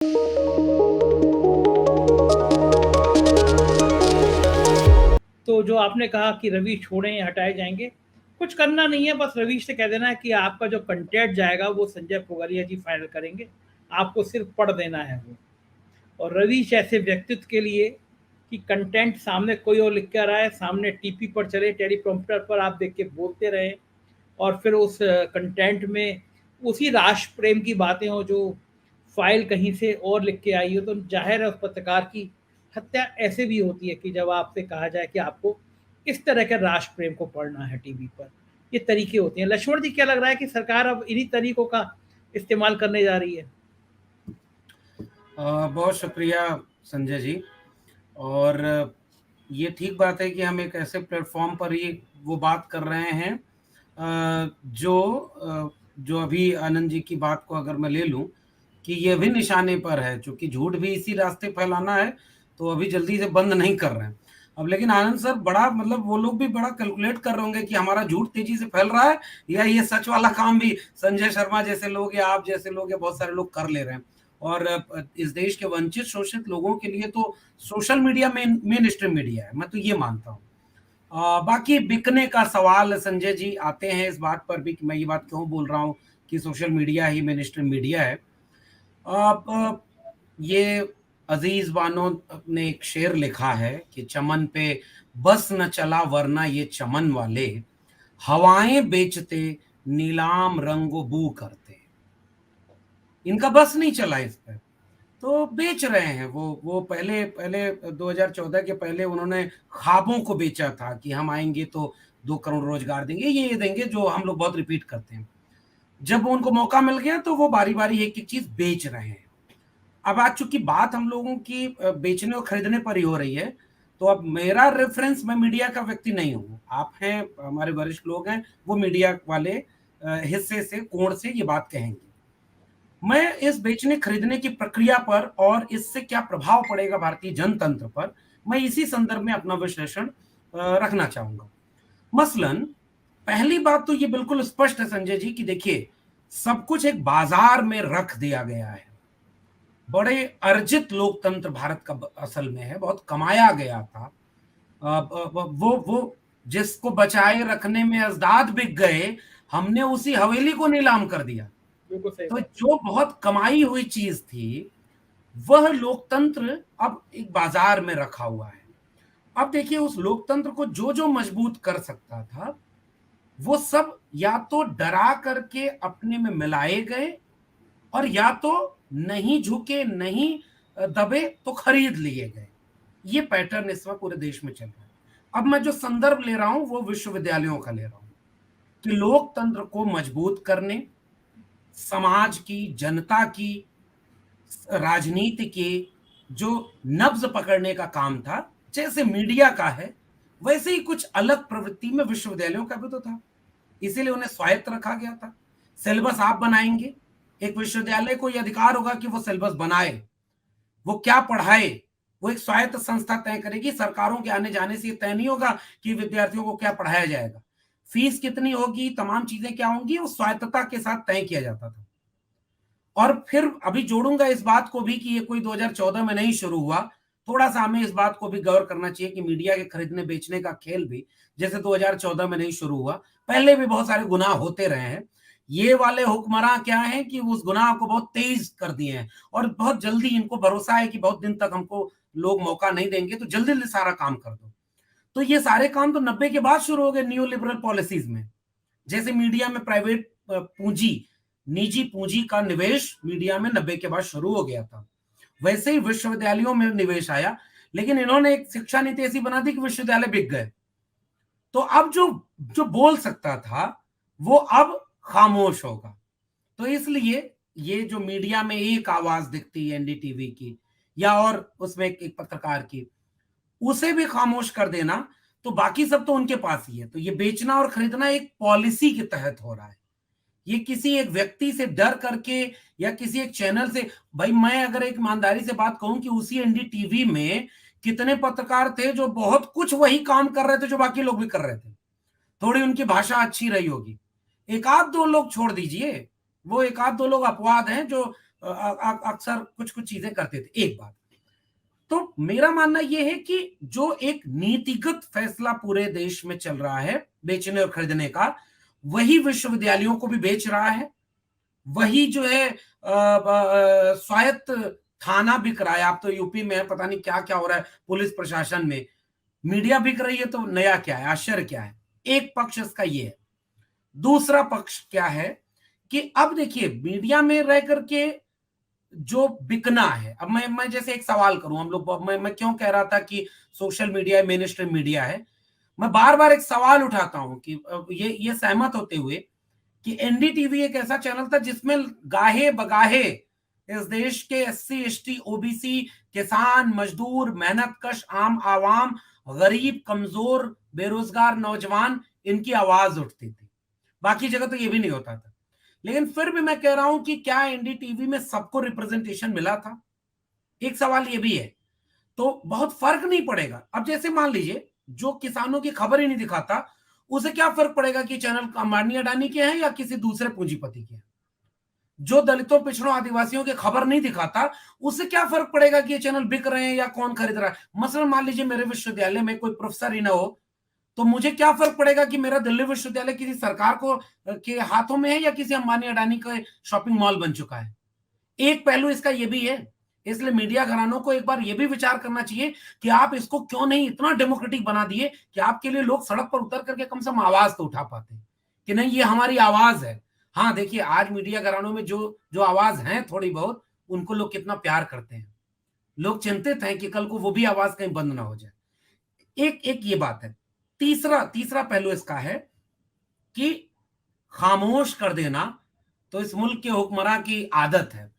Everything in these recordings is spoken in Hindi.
तो जो आपने कहा कि रवीश छोड़ें या हटाए जाएँगे, कुछ करना नहीं है, बस रवीश से कह देना है कि आपका जो कंटेंट जाएगा वो संजय पुगलिया जी फाइनल करेंगे, आपको सिर्फ़ पढ़ देना है वो। और रवीश ऐसे व्यक्तित्व के लिए कि कंटेंट सामने कोई और लिख के आ रहा है, सामने टीपी पर चले, टेलीप्रॉम्प्टर पर आप देख के बोलते रहें और फिर उस कंटेंट में उसी राष्ट्र प्रेम की बातें हों जो फ़ाइल कहीं से और लिख के आई हो, तो ज़ाहिर है उस पत्रकार की हत्या ऐसे भी होती है कि जब आपसे कहा जाए कि आपको इस तरह के राष्ट्र प्रेम को पढ़ना है टीवी पर। ये तरीके होते हैं। लक्ष्मण जी क्या लग रहा है कि सरकार अब इन्हीं तरीकों का इस्तेमाल करने जा रही है? बहुत शुक्रिया संजय जी। और ये ठीक बात है कि हम एक ऐसे प्लेटफॉर्म पर ही वो बात कर रहे हैं जो अभी आनंद जी की बात को अगर मैं ले लूं कि ये भी निशाने पर है, क्योंकि झूठ भी इसी रास्ते फैलाना है, तो अभी जल्दी से बंद नहीं कर रहे हैं। अब लेकिन आनंद सर बड़ा मतलब वो लोग भी बड़ा कैलकुलेट कर रहे होंगे कि हमारा झूठ तेजी से फैल रहा है, या ये सच वाला काम भी संजय शर्मा जैसे लोग या आप जैसे लोग या बहुत सारे लोग कर ले रहे हैं। और इस देश के वंचित शोषित लोगों के लिए तो social media main stream media है, मैं तो ये मानता हूँ। बाकी बिकने का सवाल संजय जी आते हैं इस बात पर भी कि मैं ये बात क्यों बोल रहा हूँ कि सोशल मीडिया ही मेन स्ट्रीम मीडिया है। अब ये अजीज बानो ने एक शेर लिखा है कि चमन पे बस न चला वरना ये चमन वाले हवाएं बेचते नीलाम रंगो बू करते। इनका बस नहीं चला इस पे, तो बेच रहे हैं। वो पहले पहले 2014 के पहले उन्होंने ख्वाबों को बेचा था कि हम आएंगे तो 2 करोड़ रोजगार देंगे, ये देंगे, जो हम लोग बहुत रिपीट करते हैं। जब उनको मौका मिल गया तो वो बारी बारी एक एक चीज बेच रहे हैं। अब आज चूंकि बात हम लोगों की बेचने और खरीदने पर ही हो रही है, तो अब मेरा रेफरेंस, मैं मीडिया का व्यक्ति नहीं हूँ, आप हैं, हमारे वरिष्ठ लोग हैं, वो मीडिया वाले हिस्से से कोण से ये बात कहेंगे। मैं इस बेचने खरीदने की प्रक्रिया पर और इससे क्या प्रभाव पड़ेगा भारतीय जनतंत्र पर, मैं इसी संदर्भ में अपना विश्लेषण रखना चाहूंगा। मसलन पहली बात तो ये बिल्कुल स्पष्ट है संजय जी कि देखिए, सब कुछ एक बाजार में रख दिया गया है। बड़े अर्जित लोकतंत्र भारत का असल में है, बहुत कमाया गया था। वो जिसको बचाए रखने में अजदाद बिक गए, हमने उसी हवेली को नीलाम कर दिया। बिल्कुल सही तो बात। जो बहुत कमाई हुई चीज थी, वह लोकतंत्र अब एक बाजार में रखा हुआ है। अब देखिए, उस लोकतंत्र को जो जो मजबूत कर सकता था, वो सब या तो डरा करके अपने में मिलाए गए, और या तो नहीं झुके, नहीं दबे तो खरीद लिए गए। ये पैटर्न इस वक्त पूरे देश में चल रहा है। अब मैं जो संदर्भ ले रहा हूं वो विश्वविद्यालयों का ले रहा हूं कि लोकतंत्र को मजबूत करने, समाज की, जनता की, राजनीति के जो नब्ज पकड़ने का काम था, जैसे मीडिया का है, वैसे ही कुछ अलग प्रवृत्ति में विश्वविद्यालयों का भी तो था। इसीलिए उन्हें स्वायत्त रखा गया था। सिलेबस आप बनाएंगे, एक विश्वविद्यालय को यह अधिकार होगा कि वो सिलेबस बनाए, वो क्या पढ़ाए, वो एक स्वायत्त संस्था तय करेगी। सरकारों के आने जाने से तय नहीं होगा कि विद्यार्थियों को क्या पढ़ाया जाएगा, फीस कितनी होगी, तमाम चीजें क्या होंगी, वो स्वायत्तता के साथ तय किया जाता था। और फिर अभी जोड़ूंगा इस बात को भी कि ये कोई 2014 में नहीं शुरू हुआ। थोड़ा सा हमें इस बात को भी गौर करना चाहिए कि मीडिया के खरीदने बेचने का खेल भी जैसे 2014 में नहीं शुरू हुआ, पहले भी बहुत सारे गुनाह होते रहे हैं। ये वाले हुक्मरां क्या हैं कि उस गुनाह को बहुत तेज कर दिए हैं, और बहुत जल्दी इनको भरोसा है कि बहुत दिन तक हमको लोग मौका नहीं देंगे, तो जल्दी जल्दी सारा काम कर दो। तो ये सारे काम तो 90 के बाद शुरू हो गए न्यू लिबरल पॉलिसीज में। जैसे मीडिया में प्राइवेट पूंजी, निजी पूंजी का निवेश मीडिया में 90 के बाद शुरू हो गया था, वैसे ही विश्वविद्यालयों में निवेश आया। लेकिन इन्होंने एक शिक्षा नीति ऐसी बना दी कि विश्वविद्यालय बिक गए। तो अब जो जो बोल सकता था वो अब खामोश होगा। तो इसलिए ये जो मीडिया में एक आवाज दिखती है एनडीटीवी की या और उसमें एक पत्रकार की, उसे भी खामोश कर देना, तो बाकी सब तो उनके पास ही है। तो ये बेचना और खरीदना एक पॉलिसी के तहत हो रहा है। ये किसी एक व्यक्ति से डर करके या किसी एक चैनल से, भाई मैं अगर एक ईमानदारी से बात कहूं कि उसी एनडीटीवी में कितने पत्रकार थे जो बहुत कुछ वही काम कर रहे थे जो बाकी लोग भी कर रहे थे, थोड़ी उनकी भाषा अच्छी रही होगी। एक आध दो लोग छोड़ दीजिए, वो एक आध दो लोग अपवाद हैं जो अक्सर कुछ कुछ चीजें करते थे। एक बात, तो मेरा मानना यह है कि जो एक नीतिगत फैसला पूरे देश में चल रहा है बेचने और खरीदने का, वही विश्वविद्यालयों को भी बेच रहा है। वही जो है स्वायत्त थाना बिक रहा है। आप तो यूपी में है, पता नहीं क्या क्या हो रहा है पुलिस प्रशासन में, मीडिया बिक रही है, तो नया क्या है, आश्चर्य क्या है। एक पक्ष इसका ये है। दूसरा पक्ष क्या है कि अब देखिए मीडिया में रह करके जो बिकना है, अब मैं जैसे एक सवाल करूं, हम लोग, मैं क्यों कह रहा था कि social media main stream media है, मैं बार बार एक सवाल उठाता हूं कि ये सहमत होते हुए कि एनडीटीवी एक ऐसा चैनल था जिसमें गाहे बगाहे इस देश के एससी एसटी ओबीसी किसान मजदूर मेहनतकश आम आवाम गरीब कमजोर बेरोजगार नौजवान इनकी आवाज उठती थी। बाकी जगह तो ये भी नहीं होता था। लेकिन फिर भी मैं कह रहा हूं कि क्या एनडीटीवी में सबको रिप्रेजेंटेशन मिला था? एक सवाल ये भी है। तो बहुत फर्क नहीं पड़ेगा। अब जैसे मान लीजिए जो किसानों की खबर ही नहीं दिखाता, उसे क्या फर्क पड़ेगा कि चैनल अंबानी अडानी के हैं या किसी दूसरे पूंजीपति के हैं? जो दलितों पिछड़ों आदिवासियों की खबर नहीं दिखाता, उससे क्या फर्क पड़ेगा कि ये चैनल बिक रहे हैं या कौन खरीद रहा है? मसलन मान लीजिए मेरे विश्वविद्यालय में कोई प्रोफेसर ही ना हो, तो मुझे क्या फर्क पड़ेगा कि मेरा दिल्ली विश्वविद्यालय किसी सरकार को के हाथों में है या किसी अंबानी अडानी का शॉपिंग मॉल बन चुका है। एक पहलू इसका ये भी है। इसलिए मीडिया घरानों को एक बार ये भी विचार करना चाहिए कि आप इसको क्यों नहीं इतना डेमोक्रेटिक बना दिए कि आपके लिए लोग सड़क पर उतर करके कम से कम आवाज तो उठा पाते हैं कि नहीं ये हमारी आवाज है। हाँ देखिए आज मीडिया घरानों में जो जो आवाज है थोड़ी बहुत, उनको लोग कितना प्यार करते हैं। लोग चिंतित हैं कि कल को वो भी आवाज कहीं बंद ना हो जाए। एक एक ये बात है। तीसरा तीसरा पहलू इसका है कि खामोश कर देना तो इस मुल्क के हुक्मरां की आदत है।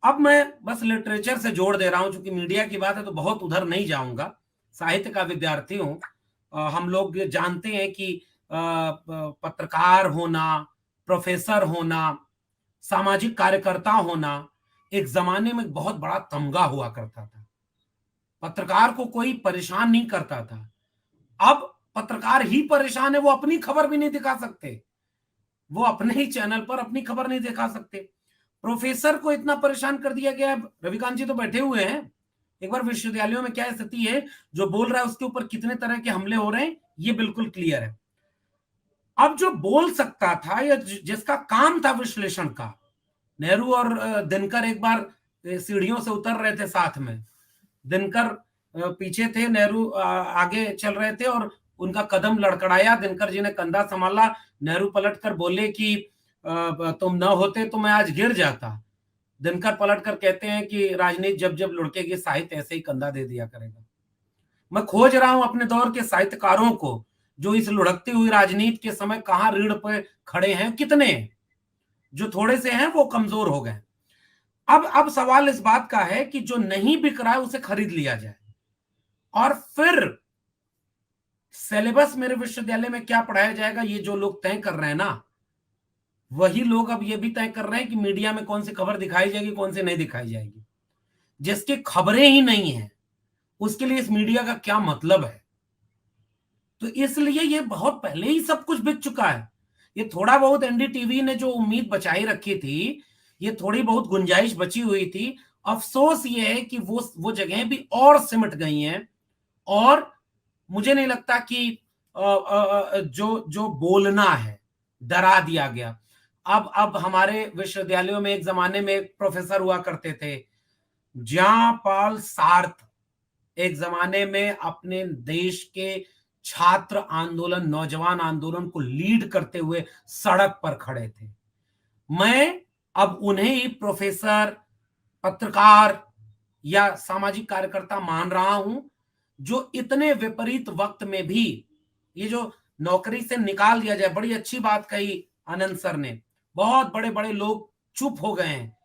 अब मैं बस लिटरेचर से जोड़ दे रहा हूं, क्योंकि मीडिया की बात है तो बहुत उधर नहीं जाऊंगा। साहित्य का विद्यार्थी हूं। हम लोग जानते हैं कि पत्रकार होना, प्रोफेसर होना, सामाजिक कार्यकर्ता होना एक जमाने में बहुत बड़ा तमगा हुआ करता था। पत्रकार को कोई परेशान नहीं करता था। अब पत्रकार ही परेशान है, वो अपनी खबर भी नहीं दिखा सकते, वो अपने ही चैनल पर अपनी खबर नहीं दिखा सकते। प्रोफेसर को इतना परेशान कर दिया गया है। रविकांत जी तो बैठे हुए हैं। एक बार विश्वविद्यालयों में क्या स्थिति है, जो बोल रहा है उसके ऊपर कितने तरह के हमले हो रहे हैं, ये बिल्कुल क्लियर है। अब जो बोल सकता था या जिसका काम था विश्लेषण का, नेहरू और दिनकर एक बार सीढ़ियों से उतर रहे थे साथ में। दिनकर पीछे थे, नेहरू आगे चल रहे थे और उनका कदम लड़खड़ाया, दिनकर जी ने कंधा संभाला, नेहरू पलट कर बोले कि तुम न होते तो मैं आज गिर जाता। दिनकर पलट कर कहते हैं कि राजनीति जब जब लुढ़केगी साहित्य ऐसे ही कंधा दे दिया करेगा। मैं खोज रहा हूं अपने दौर के साहित्यकारों को जो इस लुढ़कती हुई राजनीति के समय कहां रीढ़ पे खड़े हैं, कितने हैं? जो थोड़े से हैं वो कमजोर हो गए। अब सवाल इस बात का है कि जो नहीं बिक रहा है उसे खरीद लिया जाए, और फिर सिलेबस मेरे विश्वविद्यालय में क्या पढ़ाया जाएगा ये जो लोग तय कर रहे हैं ना, वही लोग अब ये भी तय कर रहे हैं कि मीडिया में कौन सी खबर दिखाई जाएगी कौन सी नहीं दिखाई जाएगी। जिसकी खबरें ही नहीं है उसके लिए इस मीडिया का क्या मतलब है? तो इसलिए ये बहुत पहले ही सब कुछ बिक चुका है। ये थोड़ा बहुत एनडीटीवी ने जो उम्मीद बचाई रखी थी, ये थोड़ी बहुत गुंजाइश बची हुई थी। अफसोस ये है कि वो जगहें भी और सिमट गई हैं, और मुझे नहीं लगता कि जो जो बोलना है डरा दिया गया। अब हमारे विश्वविद्यालयों में एक जमाने में एक प्रोफेसर हुआ करते थे, ज्यां पाल सार्थ, एक जमाने में अपने देश के छात्र आंदोलन नौजवान आंदोलन को लीड करते हुए सड़क पर खड़े थे। मैं अब उन्हें ही प्रोफेसर, पत्रकार या सामाजिक कार्यकर्ता मान रहा हूं, जो इतने विपरीत वक्त में भी ये जो नौकरी से निकाल दिया जाए, बड़ी अच्छी बात कही आनंद सर ने। बहुत बड़े बड़े लोग चुप हो गए हैं,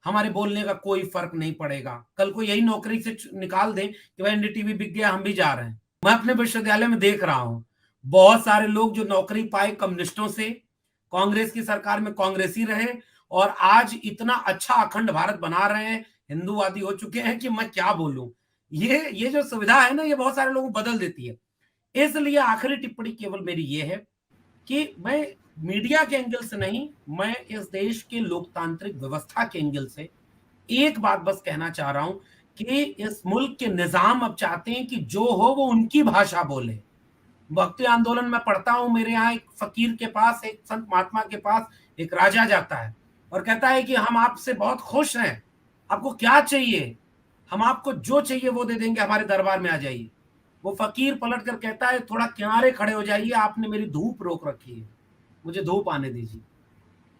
हमारे बोलने का कोई फर्क नहीं पड़ेगा। कल को यही नौकरी से निकाल दें कि भाई एनडीटीवी बिक गया, हम भी जा रहे हैं। मैं अपने विश्वविद्यालय में देख रहा हूं बहुत सारे लोग जो नौकरी पाए कम्युनिस्टों से, कांग्रेस की सरकार में कांग्रेसी रहे, और आज इतना अच्छा अखंड भारत बना रहे हैं, हिंदूवादी हो चुके हैं कि मैं क्या बोलूं। ये जो सुविधा है ना, ये बहुत सारे लोगों को बदल देती है। इसलिए आखिरी टिप्पणी केवल मेरी ये है कि मैं मीडिया के एंगल से नहीं, मैं इस देश के लोकतांत्रिक व्यवस्था के एंगल से एक बात बस कहना चाह रहा हूं कि इस मुल्क के निजाम अब चाहते हैं कि जो हो वो उनकी भाषा बोले। भक्ति आंदोलन में पढ़ता हूं, मेरे यहाँ एक फकीर के पास, एक संत महात्मा के पास एक राजा जाता है और कहता है कि हम आपसे बहुत खुश हैं, आपको क्या चाहिए, हम आपको जो चाहिए वो दे देंगे, हमारे दरबार में आ जाइए। वो फकीर पलट कर कहता है, थोड़ा किनारे खड़े हो जाइए, आपने मेरी धूप रोक रखी है, मुझे धूप आने दीजिए।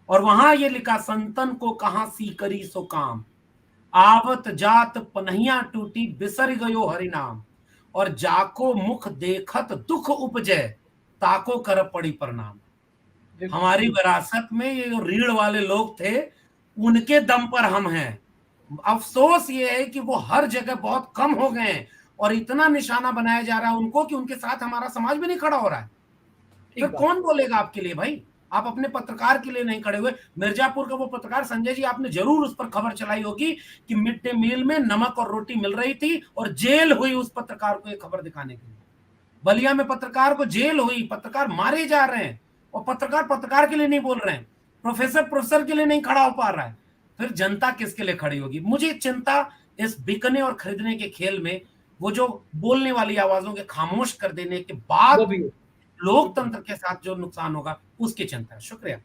और वहां ये लिखा, संतन को कहां सी करी सो काम, आवत जात पनहिया टूटी बिसर गयो हरि नाम, और जाको मुख देखत दुख उपजे, ताको कर पड़ी प्रणाम। हमारी विरासत में ये जो रीढ़ वाले लोग थे, उनके दम पर हम हैं। अफसोस ये है कि वो हर जगह बहुत कम हो गए हैं और इतना निशाना बनाया जा रहा है उनको कि उनके साथ हमारा समाज भी नहीं खड़ा हो रहा है। फिर कौन बोलेगा आपके लिए भाई? आप अपने पत्रकार के लिए नहीं खड़े हुए। मिर्जापुर का वो पत्रकार संजय जी, आपने जरूर उस पर खबर चलाई होगी कि मिड डे मील में नमक और रोटी मिल रही थी और जेल हुई उस पत्रकार को ये खबर दिखाने के लिए। बलिया में पत्रकार को जेल हुई, पत्रकार मारे जा रहे हैं और पत्रकार पत्रकार के लिए नहीं बोल रहे हैं, प्रोफेसर प्रोफेसर के लिए नहीं खड़ा हो पा रहा है। फिर जनता किसके लिए खड़ी होगी? मुझे चिंता इस बिकने और खरीदने के खेल में, वो जो बोलने वाली आवाजों के खामोश कर देने के बाद लोकतंत्र के साथ जो नुकसान होगा, उसकी चिंता है। शुक्रिया।